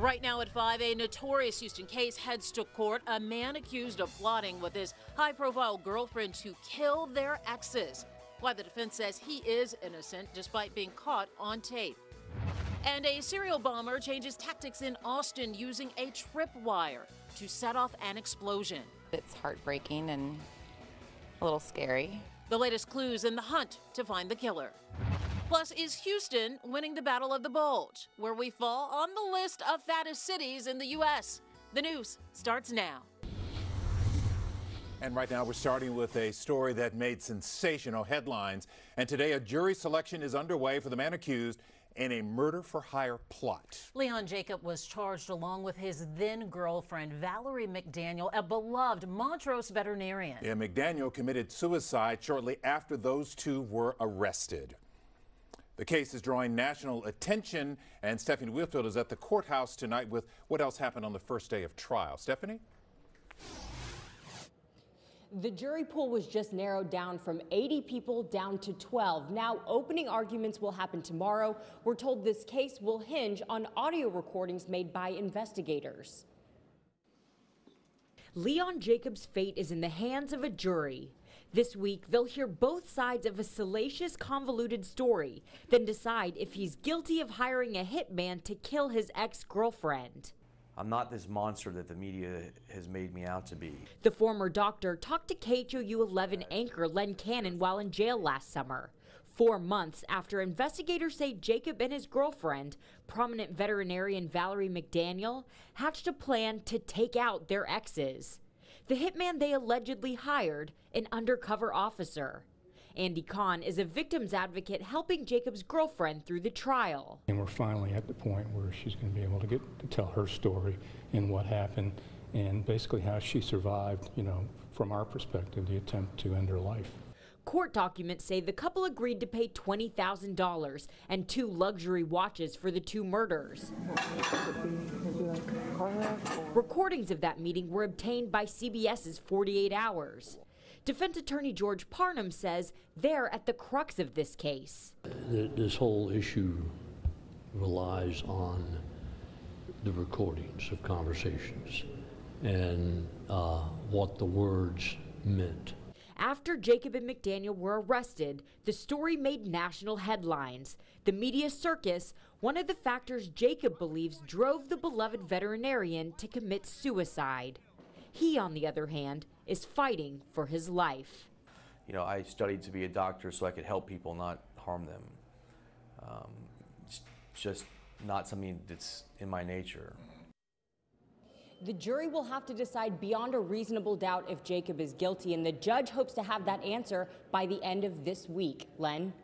Right now at 5, a notorious Houston case heads to court. A man accused of plotting with his high-profile girlfriend to kill their exes. Why the defense says he is innocent despite being caught on tape. And a serial bomber changes tactics in Austin using a tripwire to set off an explosion. It's heartbreaking and a little scary. The latest clues in the hunt to find the killer. Plus, is Houston winning the Battle of the Bulge, where we fall on the list of fattest cities in the U.S.? The news starts now. And right now we're starting with a story that made sensational headlines. And today a jury selection is underway for the man accused in a murder-for-hire plot. Leon Jacob was charged along with his then-girlfriend, Valerie McDaniel, a beloved Montrose veterinarian. Yeah, McDaniel committed suicide shortly after those two were arrested. The case is drawing national attention, and Stephanie Whitfield is at the courthouse tonight with what else happened on the first day of trial. Stephanie? The jury pool was just narrowed down from 80 people down to 12. Now, opening arguments will happen tomorrow. We're told this case will hinge on audio recordings made by investigators. Leon Jacobs' fate is in the hands of a jury. This week, they'll hear both sides of a salacious, convoluted story, then decide if he's guilty of hiring a hitman to kill his ex-girlfriend. I'm not this monster that the media has made me out to be. The former doctor talked to KHOU 11 anchor Len Cannon while in jail last summer. 4 months after investigators say Jacob and his girlfriend, prominent veterinarian Valerie McDaniel, hatched a plan to take out their exes. The hitman they allegedly hired, an undercover officer. Andy Kahn is a victim's advocate helping Jacob's girlfriend through the trial. And we're finally at the point where she's going to be able to get to tell her story and what happened and basically how she survived, from our perspective, the attempt to end her life. Court documents say the couple agreed to pay $20,000 and 2 luxury watches for the 2 murders. Recordings of that meeting were obtained by CBS's 48 Hours. Defense attorney George Parnham says they're at the crux of this case. This whole issue relies on the recordings of conversations and what the words meant. After Jacob and McDaniel were arrested, the story made national headlines. The media circus, one of the factors Jacob believes drove the beloved veterinarian to commit suicide. He, on the other hand, is fighting for his life. I studied to be a doctor so I could help people, not harm them. It's just not something that's in my nature. The jury will have to decide beyond a reasonable doubt if Jacob is guilty, and the judge hopes to have that answer by the end of this week. Len?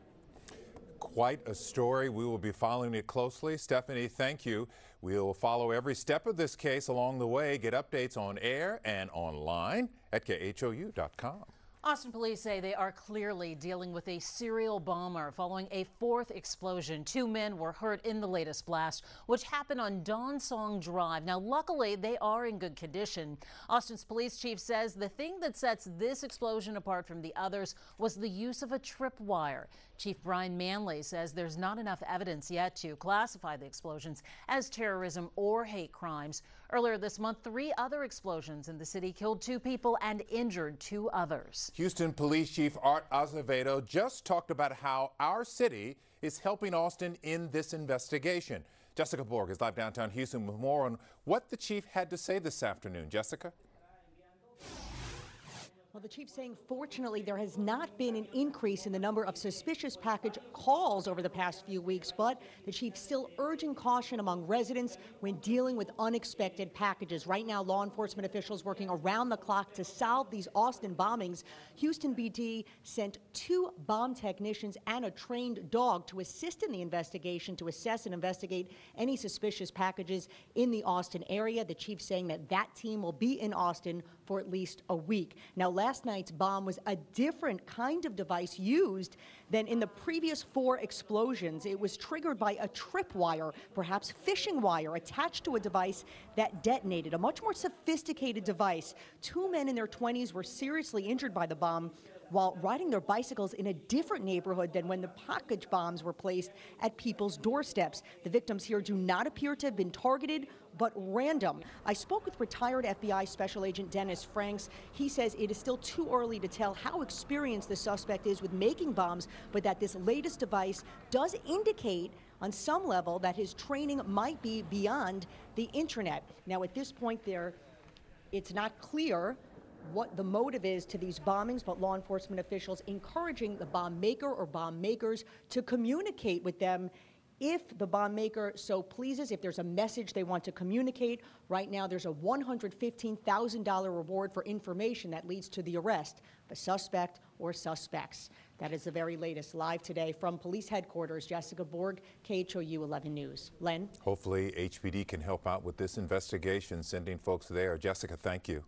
Quite a story. We will be following it closely. Stephanie, thank you. We'll follow every step of this case along the way. Get updates on air and online at KHOU.com. Austin police say they are clearly dealing with a serial bomber following a 4th explosion. 2 men were hurt in the latest blast, which happened on Donsong Drive. Now, luckily, they are in good condition. Austin's police chief says the thing that sets this explosion apart from the others was the use of a tripwire. Chief Brian Manley says there's not enough evidence yet to classify the explosions as terrorism or hate crimes. Earlier this month, 3 other explosions in the city killed 2 people and injured 2 others. Houston Police Chief Art Azevedo just talked about how our city is helping Austin in this investigation. Jessica Borg is live downtown Houston with more on what the chief had to say this afternoon. Jessica? Well, the chief saying, fortunately, there has not been an increase in the number of suspicious package calls over the past few weeks, but the chief still urging caution among residents when dealing with unexpected packages. Right now, law enforcement officials working around the clock to solve these Austin bombings. Houston PD sent 2 bomb technicians and a trained dog to assist in the investigation to assess and investigate any suspicious packages in the Austin area. The chief saying that team will be in Austin for at least a week. Now, last night's bomb was a different kind of device used than in the previous 4 explosions. It was triggered by a tripwire, perhaps fishing wire, attached to a device that detonated, a much more sophisticated device. 2 men in their 20s were seriously injured by the bomb. while riding their bicycles in a different neighborhood than when the package bombs were placed at people's doorsteps. The victims here do not appear to have been targeted, but random. I spoke with retired FBI Special Agent Dennis Franks. He says it is still too early to tell how experienced the suspect is with making bombs, but that this latest device does indicate on some level that his training might be beyond the internet. Now, at this point it's not clear what the motive is to these bombings, but law enforcement officials encouraging the bomb maker or bomb makers to communicate with them if the bomb maker so pleases, if there's a message they want to communicate. Right now, there's a $115,000 reward for information that leads to the arrest of a suspect or suspects. That is the very latest. Live today from police headquarters, Jessica Borg, KHOU 11 News. Len? Hopefully HPD can help out with this investigation, sending folks there. Jessica, thank you.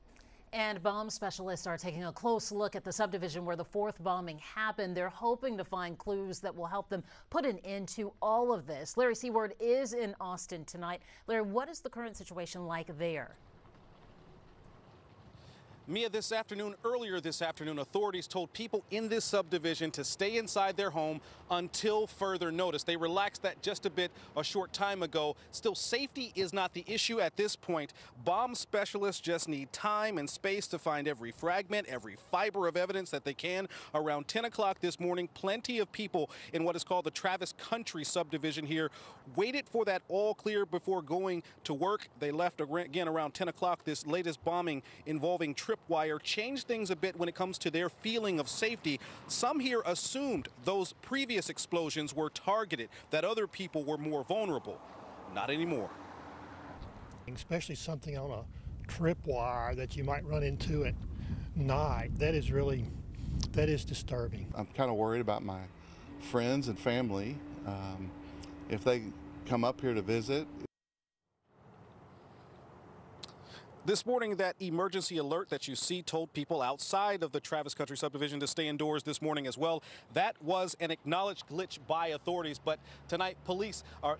And bomb specialists are taking a close look at the subdivision where the fourth bombing happened. They're hoping to find clues that will help them put an end to all of this. Larry Seward is in Austin tonight. Larry, what is the current situation like there? Mia, earlier this afternoon, authorities told people in this subdivision to stay inside their home until further notice. They relaxed that just a bit a short time ago. Still, safety is not the issue at this point. Bomb specialists just need time and space to find every fragment, every fiber of evidence that they can. Around 10 o'clock this morning, plenty of people in what is called the Travis Country subdivision here waited for that all clear before going to work. They left again around 10 o'clock. This latest bombing involving tripwire changed things a bit when it comes to their feeling of safety. Some here assumed those previous explosions were targeted, that other people were more vulnerable. Not anymore. Especially something on a tripwire that you might run into at night. That is disturbing. I'm kind of worried about my friends and family. If they come up here to visit. This morning, that emergency alert that you see told people outside of the Travis Country subdivision to stay indoors this morning as well. That was an acknowledged glitch by authorities. But tonight,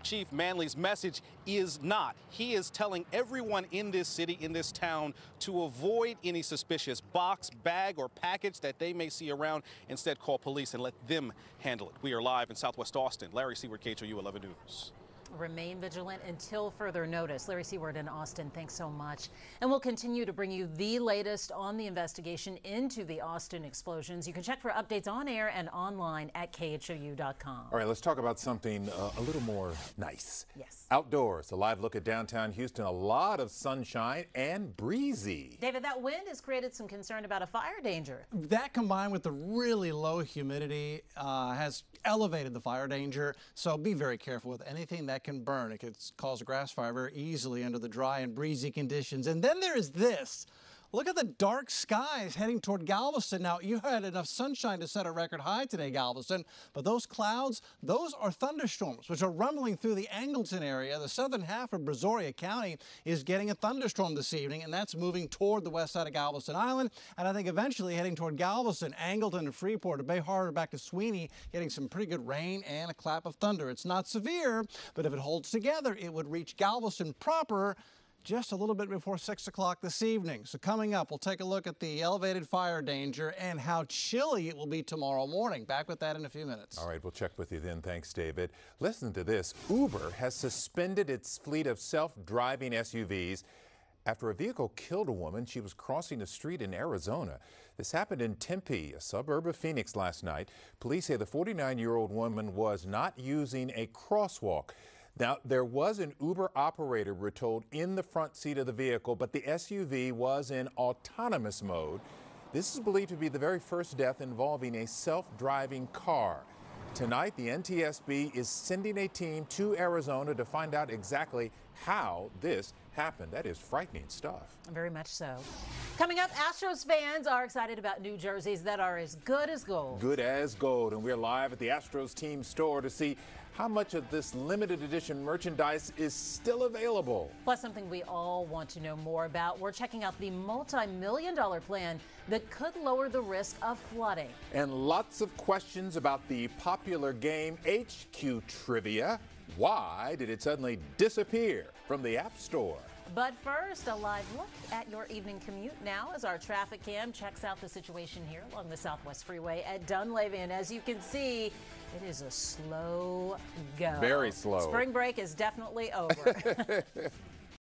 Chief Manley's message is not. He is telling everyone in this city, in this town, to avoid any suspicious box, bag, or package that they may see around. Instead, call police and let them handle it. We are live in Southwest Austin. Larry Seward, KHOU 11 News. Remain vigilant until further notice. Larry Seward in Austin, thanks so much. And we'll continue to bring you the latest on the investigation into the Austin explosions. You can check for updates on air and online at KHOU.com. All right, let's talk about something a little more nice. Yes. Outdoors, a live look at downtown Houston. A lot of sunshine and breezy. David, that wind has created some concern about a fire danger. That combined with the really low humidity has elevated the fire danger. So be very careful with anything that can burn. It could cause a grass fire very easily under the dry and breezy conditions. And then there is this. Look at the dark skies heading toward Galveston. Now, you had enough sunshine to set a record high today, Galveston, but those clouds, those are thunderstorms, which are rumbling through the Angleton area. The southern half of Brazoria County is getting a thunderstorm this evening, and that's moving toward the west side of Galveston Island, and I think eventually heading toward Galveston, Angleton, and Freeport, to Bay Harbor, back to Sweeney, getting some pretty good rain and a clap of thunder. It's not severe, but if it holds together, it would reach Galveston proper just a little bit before 6 o'clock this evening. So coming up, we'll take a look at the elevated fire danger and how chilly it will be tomorrow morning. Back with that in a few minutes. All right, we'll check with you then. Thanks, David. Listen to this. Uber has suspended its fleet of self-driving SUVs after a vehicle killed a woman. She was crossing a street in Arizona. This happened in Tempe, a suburb of Phoenix, last night. Police say the 49-year-old woman was not using a crosswalk. Now, there was an Uber operator, we're told, in the front seat of the vehicle, but the SUV was in autonomous mode. This is believed to be the very first death involving a self-driving car. Tonight, the NTSB is sending a team to Arizona to find out exactly how this happened. That is frightening stuff. Very much so. Coming up, Astros fans are excited about new jerseys that are as good as gold. Good as gold. And we're live at the Astros team store to see how much of this limited edition merchandise is still available. Plus, something we all want to know more about. We're checking out the multi-million-dollar plan that could lower the risk of flooding. And lots of questions about the popular game HQ Trivia. Why did it suddenly disappear from the App Store? But first, a live look at your evening commute now as our traffic cam checks out the situation here along the Southwest Freeway at Dunleavy. And as you can see, it is a slow go. Very slow. Spring break is definitely over.